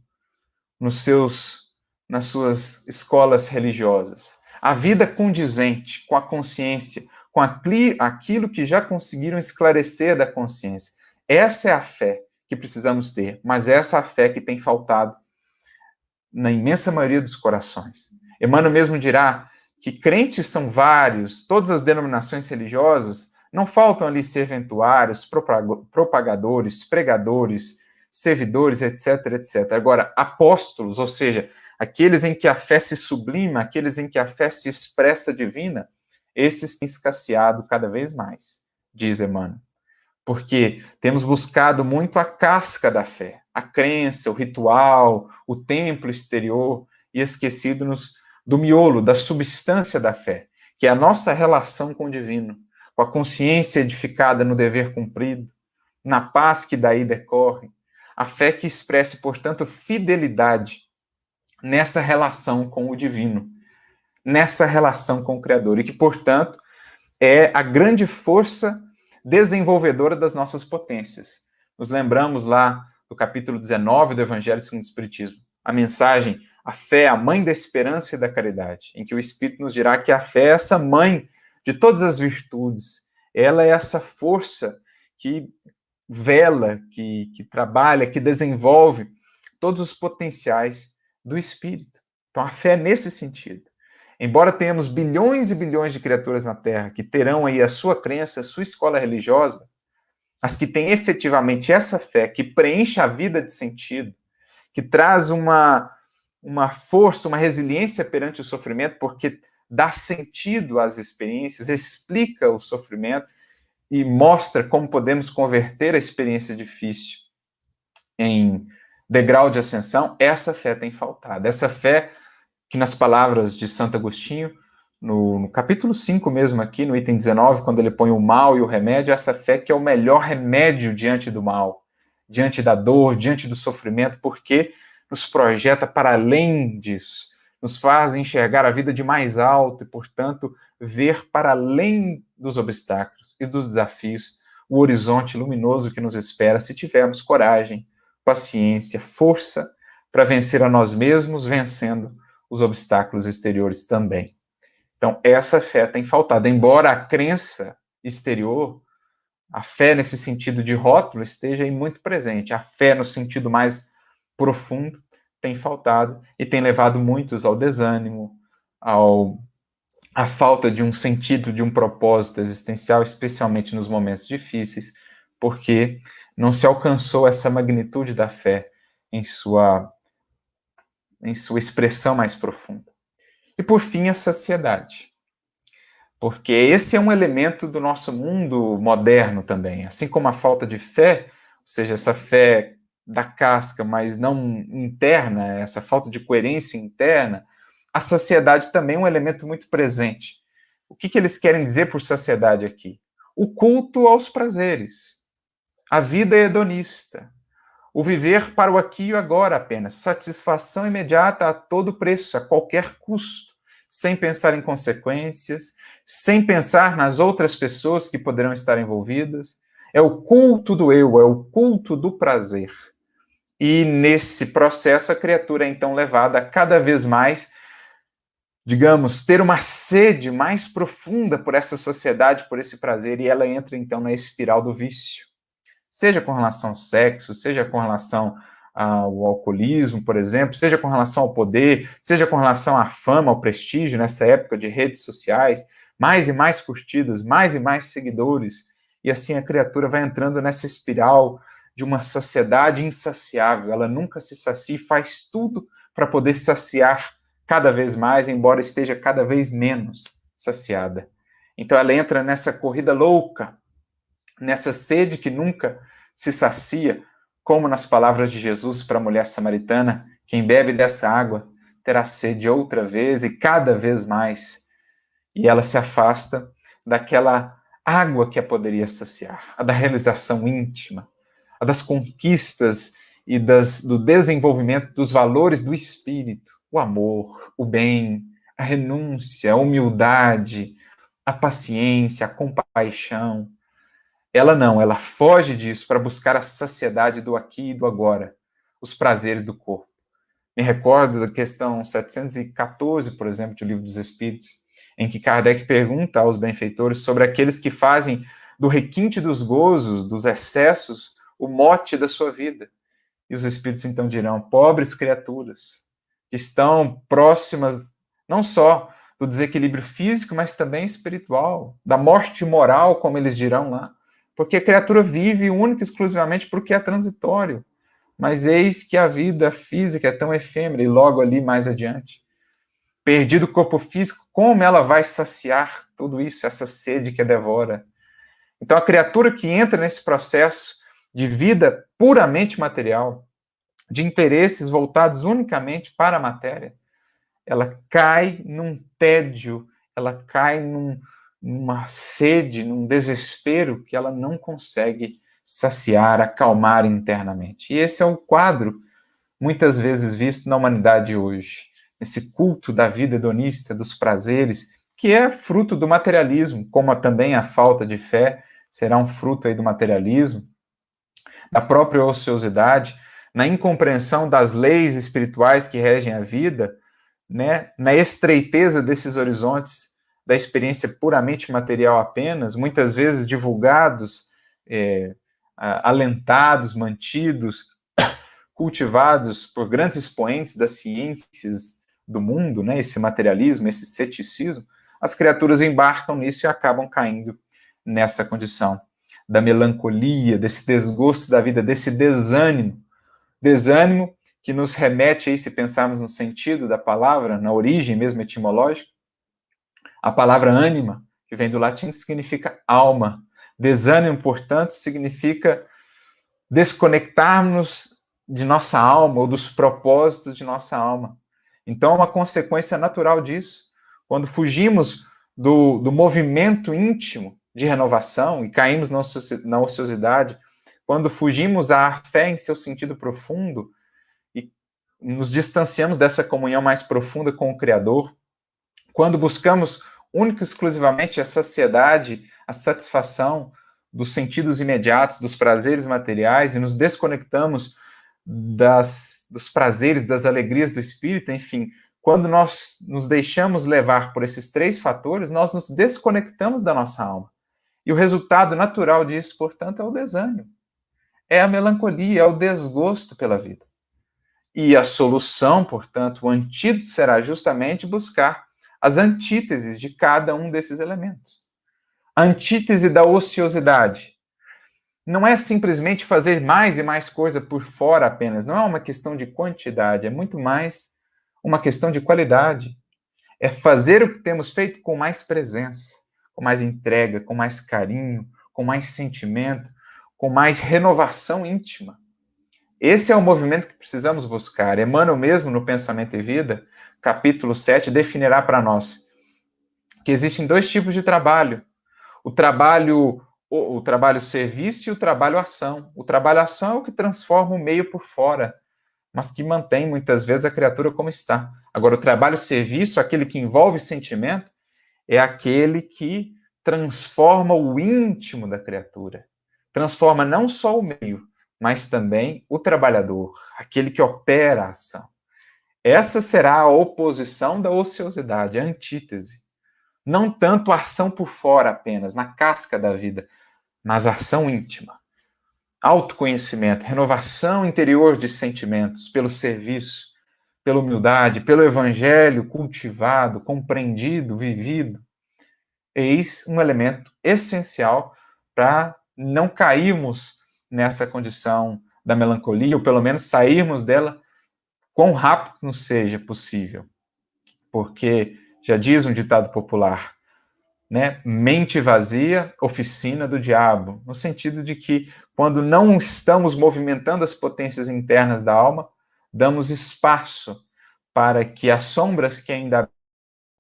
nas suas escolas religiosas, a vida condizente com a consciência, com aquilo que já conseguiram esclarecer da consciência. Essa é a fé que precisamos ter, mas essa é a fé que tem faltado na imensa maioria dos corações. Emmanuel mesmo dirá que crentes são vários, todas as denominações religiosas, não faltam ali serventuários, propagadores, pregadores, servidores, etc, etc. Agora, apóstolos, ou seja, aqueles em que a fé se sublima, aqueles em que a fé se expressa divina, esses têm escasseado cada vez mais, diz Emmanuel. Porque temos buscado muito a casca da fé, a crença, o ritual, o templo exterior, e esquecido-nos do miolo, da substância da fé, que é a nossa relação com o divino, com a consciência edificada no dever cumprido, na paz que daí decorre, a fé que expresse, portanto, fidelidade nessa relação com o divino, nessa relação com o Criador, e que, portanto, é a grande força desenvolvedora das nossas potências. Nos lembramos lá do capítulo 19 do Evangelho segundo o Espiritismo, a mensagem, a fé, a mãe da esperança e da caridade, em que o Espírito nos dirá que a fé é essa mãe de todas as virtudes, ela é essa força que vela, que trabalha, que desenvolve todos os potenciais do Espírito. Então a fé é nesse sentido. Embora tenhamos bilhões e bilhões de criaturas na Terra que terão aí a sua crença, a sua escola religiosa, as que têm efetivamente essa fé que preenche a vida de sentido, que traz uma força, uma resiliência perante o sofrimento, porque dá sentido às experiências, explica o sofrimento e mostra como podemos converter a experiência difícil em degrau de ascensão. Essa fé tem faltado. Essa fé que, nas palavras de Santo Agostinho, no capítulo 5 mesmo aqui, no item 19, quando ele põe o mal e o remédio, essa fé que é o melhor remédio diante do mal, diante da dor, diante do sofrimento, porque nos projeta para além disso, nos faz enxergar a vida de mais alto e, portanto, ver para além dos obstáculos e dos desafios o horizonte luminoso que nos espera se tivermos coragem, paciência, força para vencer a nós mesmos, vencendo os obstáculos exteriores também. Então, essa fé tem faltado. Embora a crença exterior, a fé nesse sentido de rótulo, esteja aí muito presente. A fé no sentido mais profundo tem faltado e tem levado muitos ao desânimo, à falta de um sentido, de um propósito existencial, especialmente nos momentos difíceis, porque não se alcançou essa magnitude da fé em sua expressão mais profunda. E, por fim, a saciedade. Porque esse é um elemento do nosso mundo moderno também. Assim como a falta de fé, ou seja, essa fé da casca, mas não interna, essa falta de coerência interna, a saciedade também é um elemento muito presente. O que eles querem dizer por saciedade aqui? O culto aos prazeres. A vida é hedonista. O viver para o aqui e o agora apenas. Satisfação imediata a todo preço, a qualquer custo, sem pensar em consequências, sem pensar nas outras pessoas que poderão estar envolvidas. É o culto do eu, é o culto do prazer. E nesse processo a criatura é então levada a cada vez mais, digamos, ter uma sede mais profunda por essa saciedade, por esse prazer, e ela entra então na espiral do vício. Seja com relação ao sexo, seja com relação ao alcoolismo, por exemplo, seja com relação ao poder, seja com relação à fama, ao prestígio, nessa época de redes sociais, mais e mais curtidas, mais e mais seguidores, e assim a criatura vai entrando nessa espiral de uma saciedade insaciável. Ela nunca se sacia e faz tudo para poder saciar cada vez mais, embora esteja cada vez menos saciada. Então ela entra nessa corrida louca, nessa sede que nunca se sacia, como nas palavras de Jesus para a mulher samaritana: quem bebe dessa água terá sede outra vez e cada vez mais. e ela se afasta daquela água que a poderia saciar, a da realização íntima, a das conquistas e do desenvolvimento dos valores do espírito, o amor, o bem, a renúncia, a humildade, a paciência, a compaixão. Ela não, ela foge disso para buscar a saciedade do aqui e do agora, os prazeres do corpo. Me recordo da questão 714, por exemplo, do Livro dos Espíritos, em que Kardec pergunta aos benfeitores sobre aqueles que fazem do requinte dos gozos, dos excessos, o mote da sua vida. E os Espíritos então dirão, pobres criaturas, que estão próximas não só do desequilíbrio físico, mas também espiritual, da morte moral, como eles dirão lá, porque a criatura vive única e exclusivamente porque é transitório. Mas eis que a vida física é tão efêmera, e logo ali mais adiante, perdido o corpo físico, como ela vai saciar tudo isso, essa sede que a devora? Então a criatura que entra nesse processo de vida puramente material, de interesses voltados unicamente para a matéria, ela cai num tédio, ela cai numa sede, num desespero que ela não consegue saciar, acalmar internamente. E esse é o quadro muitas vezes visto na humanidade hoje. Esse culto da vida hedonista, dos prazeres, que é fruto do materialismo, como também a falta de fé será um fruto aí do materialismo, da própria ociosidade, na incompreensão das leis espirituais que regem a vida, né, na estreiteza desses horizontes da experiência puramente material apenas, muitas vezes divulgados, alentados, mantidos, cultivados por grandes expoentes das ciências do mundo, né, esse materialismo, esse ceticismo, as criaturas embarcam nisso e acabam caindo nessa condição da melancolia, desse desgosto da vida, desse desânimo que nos remete aí, se pensarmos no sentido da palavra, na origem mesmo etimológica, a palavra ânima, que vem do latim, significa alma. Desânimo, portanto, significa desconectarmos de nossa alma ou dos propósitos de nossa alma. Então, é uma consequência natural disso. Quando fugimos do movimento íntimo de renovação e caímos na ociosidade, quando fugimos à fé em seu sentido profundo e nos distanciamos dessa comunhão mais profunda com o Criador, quando buscamos única e exclusivamente a saciedade, a satisfação dos sentidos imediatos, dos prazeres materiais, e nos desconectamos dos prazeres, das alegrias do espírito, enfim, quando nós nos deixamos levar por esses três fatores, nós nos desconectamos da nossa alma. E o resultado natural disso, portanto, é o desânimo, é a melancolia, é o desgosto pela vida. E a solução, portanto, o antídoto será justamente buscar as antíteses de cada um desses elementos. A antítese da ociosidade não é simplesmente fazer mais e mais coisa por fora apenas, não é uma questão de quantidade, é muito mais uma questão de qualidade. É fazer o que temos feito com mais presença, com mais entrega, com mais carinho, com mais sentimento, com mais renovação íntima. Esse é o movimento que precisamos buscar. Emmanuel mesmo, no Pensamento e Vida, capítulo 7, definirá para nós que existem dois tipos de trabalho. O trabalho serviço e o trabalho ação. O trabalho ação é o que transforma o meio por fora, mas que mantém muitas vezes a criatura como está. Agora, o trabalho serviço, aquele que envolve sentimento, é aquele que transforma o íntimo da criatura. Transforma não só o meio, mas também o trabalhador, aquele que opera a ação. Essa será a oposição da ociosidade, a antítese. Não tanto a ação por fora apenas, na casca da vida, mas a ação íntima. Autoconhecimento, renovação interior de sentimentos, pelo serviço, pela humildade, pelo evangelho cultivado, compreendido, vivido. Eis um elemento essencial para não cairmos nessa condição da melancolia, ou pelo menos sairmos dela quão rápido nos seja possível. Porque, já diz um ditado popular, né? Mente vazia, oficina do diabo, no sentido de que, quando não estamos movimentando as potências internas da alma, damos espaço para que as sombras que ainda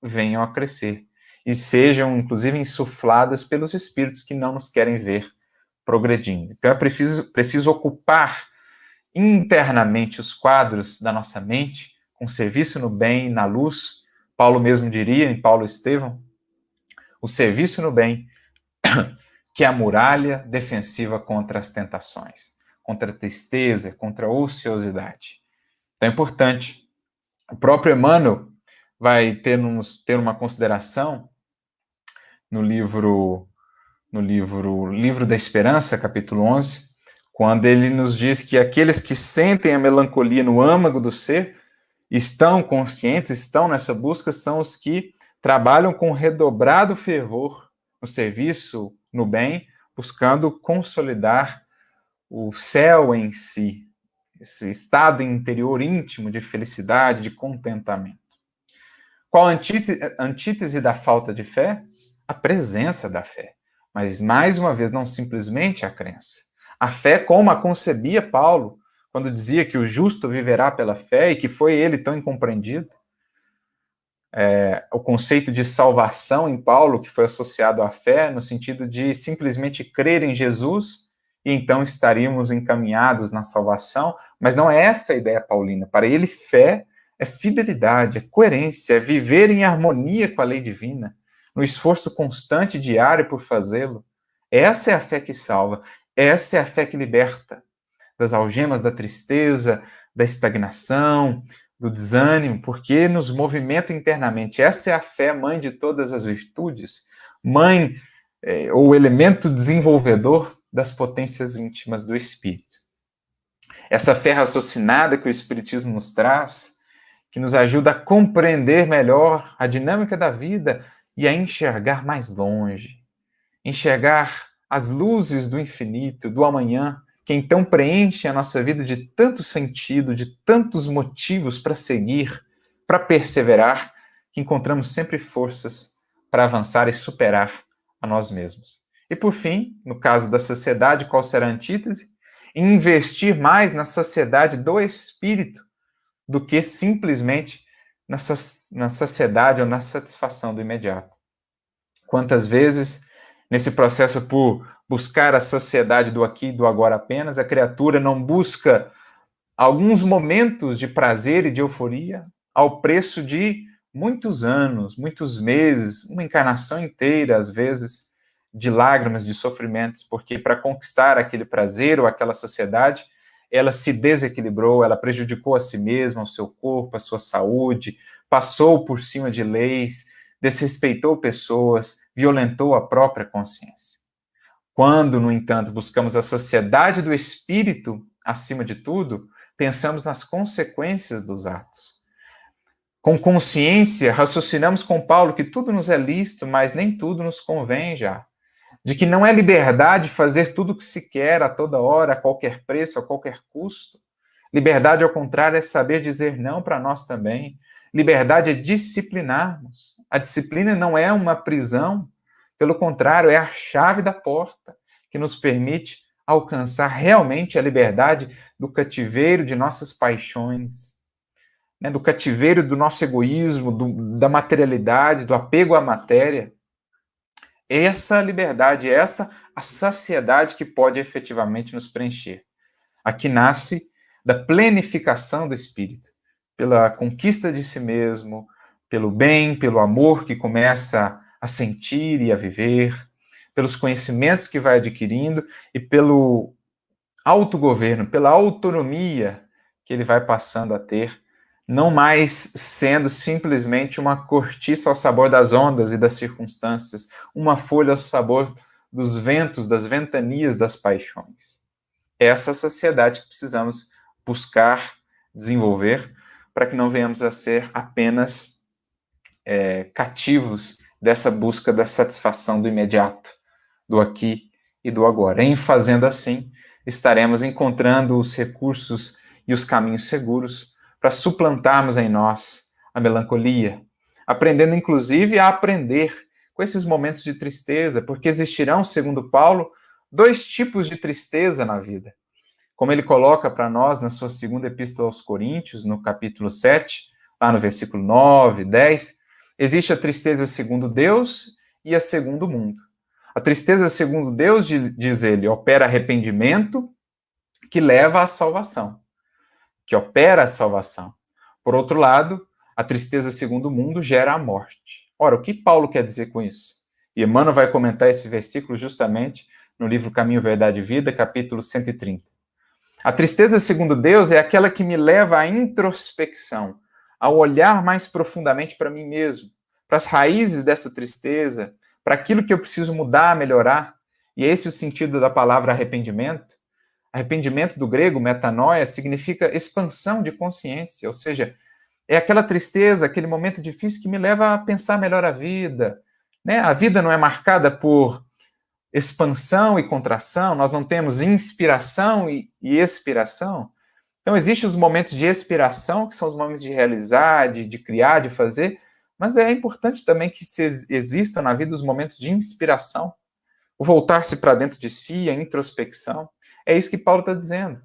venham a crescer. e sejam, inclusive, insufladas pelos espíritos que não nos querem ver progredindo. Então é preciso ocupar internamente os quadros da nossa mente com serviço no bem e na luz. Paulo mesmo diria, em Paulo Estevão, o serviço no bem, que é a muralha defensiva contra as tentações, contra a tristeza, contra a ociosidade. Então é importante. O próprio Emmanuel vai ter uma consideração no livro da Esperança, capítulo 11, quando ele nos diz que aqueles que sentem a melancolia no âmago do ser estão conscientes, estão nessa busca, são os que trabalham com redobrado fervor no serviço, no bem, buscando consolidar o céu em si, esse estado interior íntimo de felicidade, de contentamento. Qual a antítese da falta de fé? A presença da fé. Mas, mais uma vez, não simplesmente a crença. A fé como a concebia Paulo, quando dizia que o justo viverá pela fé e que foi ele tão incompreendido. O conceito de salvação em Paulo, que foi associado à fé, no sentido de simplesmente crer em Jesus e então estaríamos encaminhados na salvação, mas não é essa a ideia paulina. Para ele, fé é fidelidade, é coerência, é viver em harmonia com a lei divina, no esforço constante diário por fazê-lo. Essa é a fé que salva, essa é a fé que liberta das algemas da tristeza, da estagnação, do desânimo, porque nos movimenta internamente. Essa é a fé, mãe de todas as virtudes, mãe ou elemento desenvolvedor das potências íntimas do espírito. Essa fé raciocinada que o Espiritismo nos traz, que nos ajuda a compreender melhor a dinâmica da vida e a enxergar mais longe, enxergar as luzes do infinito, do amanhã, que então preenche a nossa vida de tanto sentido, de tantos motivos para seguir, para perseverar, que encontramos sempre forças para avançar e superar a nós mesmos. E por fim, no caso da saciedade, qual será a antítese? Investir mais na saciedade do espírito do que simplesmente na saciedade ou na satisfação do imediato. Quantas vezes, nesse processo por buscar a saciedade do aqui e do agora apenas, a criatura não busca alguns momentos de prazer e de euforia ao preço de muitos anos, muitos meses, uma encarnação inteira, às vezes, de lágrimas, de sofrimentos, porque para conquistar aquele prazer ou aquela saciedade, ela se desequilibrou, ela prejudicou a si mesma, o seu corpo, a sua saúde, passou por cima de leis, desrespeitou pessoas, violentou a própria consciência. Quando, no entanto, buscamos a saciedade do espírito, acima de tudo, pensamos nas consequências dos atos. Com consciência, raciocinamos com Paulo que tudo nos é lícito, mas nem tudo nos convém já. De que não é liberdade fazer tudo o que se quer, a toda hora, a qualquer preço, a qualquer custo. Liberdade, ao contrário, é saber dizer não para nós também. Liberdade é disciplinarmos. A disciplina não é uma prisão, pelo contrário, é a chave da porta que nos permite alcançar realmente a liberdade do cativeiro de nossas paixões, né, do cativeiro do nosso egoísmo, da materialidade, do apego à matéria. Essa liberdade, essa a saciedade que pode efetivamente nos preencher. Aqui nasce da plenificação do espírito, pela conquista de si mesmo, pelo bem, pelo amor que começa a sentir e a viver, pelos conhecimentos que vai adquirindo e pelo autogoverno, pela autonomia que ele vai passando a ter, não mais sendo simplesmente uma cortiça ao sabor das ondas e das circunstâncias, uma folha ao sabor dos ventos, das ventanias das paixões. Essa sociedade que precisamos buscar desenvolver para que não venhamos a ser apenas cativos dessa busca da satisfação do imediato, do aqui e do agora. Em fazendo assim, estaremos encontrando os recursos e os caminhos seguros para suplantarmos em nós a melancolia, aprendendo inclusive a aprender com esses momentos de tristeza, porque existirão, segundo Paulo, 2 tipos de tristeza na vida. Como ele coloca para nós na sua segunda epístola aos Coríntios, no capítulo 7, lá no versículo 9, 10, Existe a tristeza segundo Deus e a segundo o mundo. A tristeza segundo Deus, diz ele, opera arrependimento que leva à salvação, que opera a salvação. Por outro lado, a tristeza segundo o mundo gera a morte. Ora, o que Paulo quer dizer com isso? E Emmanuel vai comentar esse versículo justamente no livro Caminho, Verdade e Vida, capítulo 130. A tristeza segundo Deus é aquela que me leva à introspecção, ao olhar mais profundamente para mim mesmo, para as raízes dessa tristeza, para aquilo que eu preciso mudar, melhorar. E esse é o sentido da palavra arrependimento. Arrependimento do grego, metanoia, significa expansão de consciência, ou seja, é aquela tristeza, aquele momento difícil que me leva a pensar melhor a vida. Né? A vida não é marcada por expansão e contração, nós não temos inspiração e expiração. Então, existem os momentos de expiração, que são os momentos de realizar, de criar, de fazer, mas é importante também que existam na vida os momentos de inspiração, o voltar-se para dentro de si, a introspecção. É isso que Paulo está dizendo.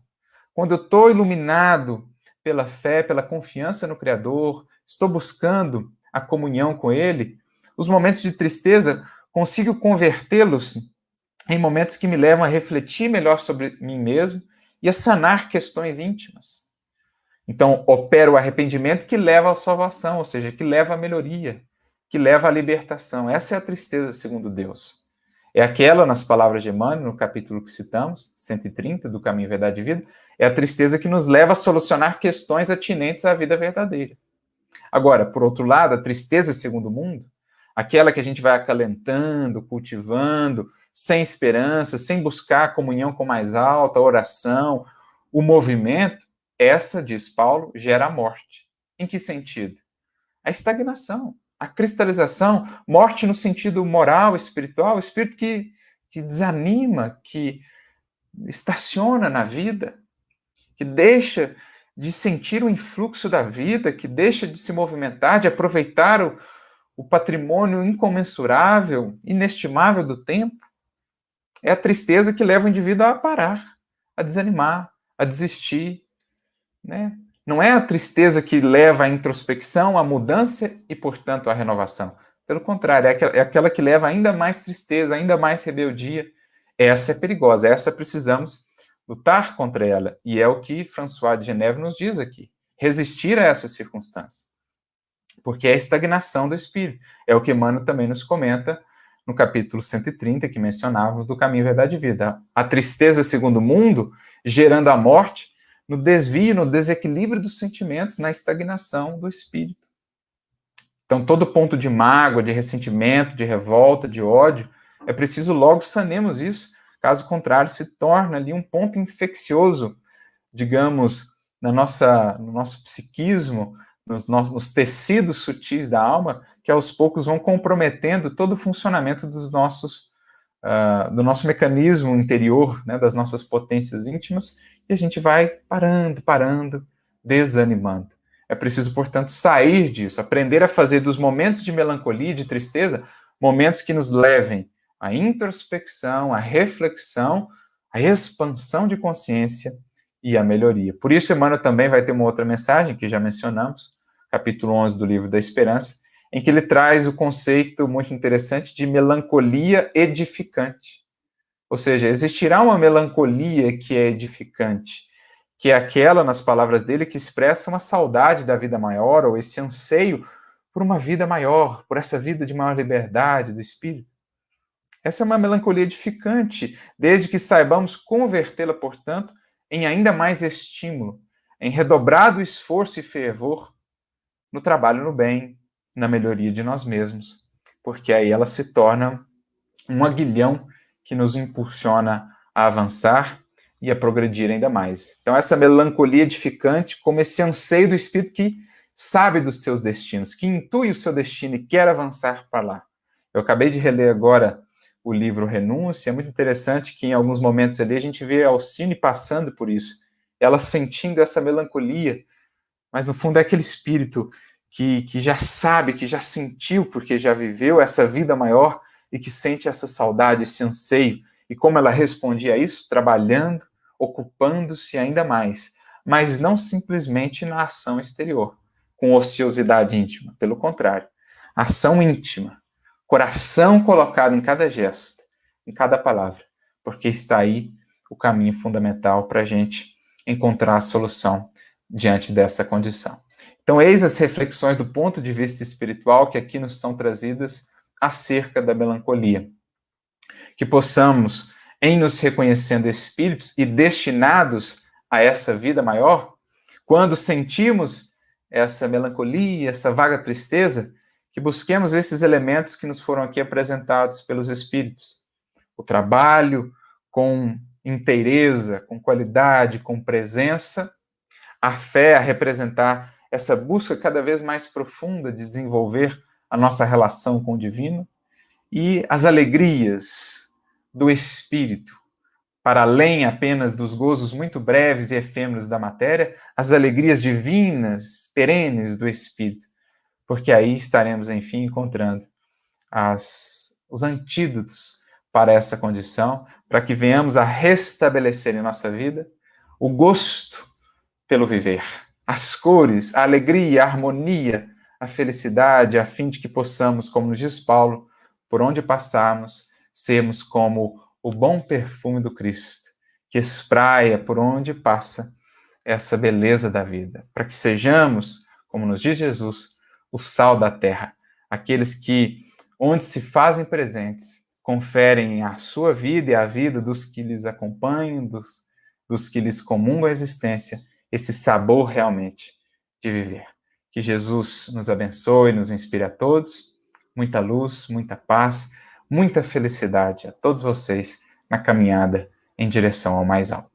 Quando eu estou iluminado pela fé, pela confiança no Criador, estou buscando a comunhão com Ele, os momentos de tristeza, consigo convertê-los em momentos que me levam a refletir melhor sobre mim mesmo e a sanar questões íntimas. Então, opera o arrependimento que leva à salvação, ou seja, que leva à melhoria, que leva à libertação. Essa é a tristeza segundo Deus. É aquela, nas palavras de Emmanuel, no capítulo que citamos, 130, do Caminho, Verdade e Vida, é a tristeza que nos leva a solucionar questões atinentes à vida verdadeira. Agora, por outro lado, a tristeza segundo o mundo, aquela que a gente vai acalentando, cultivando, sem esperança, sem buscar a comunhão com o mais alto, a oração, o movimento, essa, diz Paulo, gera a morte. Em que sentido? A estagnação, a cristalização, morte no sentido moral, espiritual, o espírito que desanima, que estaciona na vida, que deixa de sentir o influxo da vida, que deixa de se movimentar, de aproveitar o patrimônio incomensurável, inestimável do tempo. É a tristeza que leva o indivíduo a parar, a desanimar, a desistir. Né? Não é a tristeza que leva à introspecção, à mudança e, portanto, à renovação. Pelo contrário, é aquela que leva a ainda mais tristeza, ainda mais rebeldia. Essa é perigosa, essa precisamos lutar contra ela. E é o que François de Geneve nos diz aqui. Resistir a essa circunstância. Porque é a estagnação do espírito. É o que Emmanuel também nos comenta no capítulo 130, que mencionávamos, do Caminho, Verdade e Vida. A tristeza segundo o mundo, gerando a morte, no desvio, no desequilíbrio dos sentimentos, na estagnação do espírito. Então, todo ponto de mágoa, de ressentimento, de revolta, de ódio, é preciso logo sanemos isso, caso contrário, se torna ali um ponto infeccioso, digamos, no nosso psiquismo, nos tecidos sutis da alma, que aos poucos vão comprometendo todo o funcionamento do nosso mecanismo interior, né, das nossas potências íntimas, e a gente vai parando, desanimando. É preciso, portanto, sair disso, aprender a fazer dos momentos de melancolia e de tristeza momentos que nos levem à introspecção, à reflexão, à expansão de consciência e à melhoria. Por isso, Emmanuel também vai ter uma outra mensagem, que já mencionamos, capítulo 11 do Livro da Esperança, em que ele traz o conceito muito interessante de melancolia edificante. Ou seja, existirá uma melancolia que é edificante, que é aquela, nas palavras dele, que expressa uma saudade da vida maior, ou esse anseio por uma vida maior, por essa vida de maior liberdade do espírito. Essa é uma melancolia edificante, desde que saibamos convertê-la, portanto, em ainda mais estímulo, em redobrado esforço e fervor no trabalho no bem, na melhoria de nós mesmos, porque aí ela se torna um aguilhão que nos impulsiona a avançar e a progredir ainda mais. Então, essa melancolia edificante, como esse anseio do espírito que sabe dos seus destinos, que intui o seu destino e quer avançar para lá. Eu acabei de reler agora o livro Renúncia, é muito interessante que em alguns momentos ali a gente vê a Alcine passando por isso, ela sentindo essa melancolia, mas no fundo é aquele espírito que já sabe, que já sentiu, porque já viveu essa vida maior e que sente essa saudade, esse anseio. E como ela respondia a isso? Trabalhando, ocupando-se ainda mais, mas não simplesmente na ação exterior, com ociosidade íntima, pelo contrário. ação íntima, coração colocado em cada gesto, em cada palavra, porque está aí o caminho fundamental para a gente encontrar a solução diante dessa condição. Então, eis as reflexões do ponto de vista espiritual que aqui nos são trazidas acerca da melancolia. Que possamos, em nos reconhecendo espíritos e destinados a essa vida maior, quando sentimos essa melancolia, essa vaga tristeza, que busquemos esses elementos que nos foram aqui apresentados pelos espíritos. O trabalho com inteireza, com qualidade, com presença, a fé a representar essa busca cada vez mais profunda de desenvolver a nossa relação com o divino, e as alegrias do espírito, para além apenas dos gozos muito breves e efêmeros da matéria, as alegrias divinas, perenes do espírito, porque aí estaremos, enfim, encontrando os antídotos para essa condição, para que venhamos a restabelecer em nossa vida o gosto pelo viver, as cores, a alegria, a harmonia, a felicidade, a fim de que possamos, como nos diz Paulo, por onde passarmos, sermos como o bom perfume do Cristo, que espraia por onde passa essa beleza da vida, para que sejamos, como nos diz Jesus, o sal da terra, aqueles que, onde se fazem presentes, conferem à sua vida e à vida dos que lhes acompanham, dos que lhes comungam a existência, esse sabor realmente de viver. Que Jesus nos abençoe, nos inspire a todos, muita luz, muita paz, muita felicidade a todos vocês na caminhada em direção ao mais alto.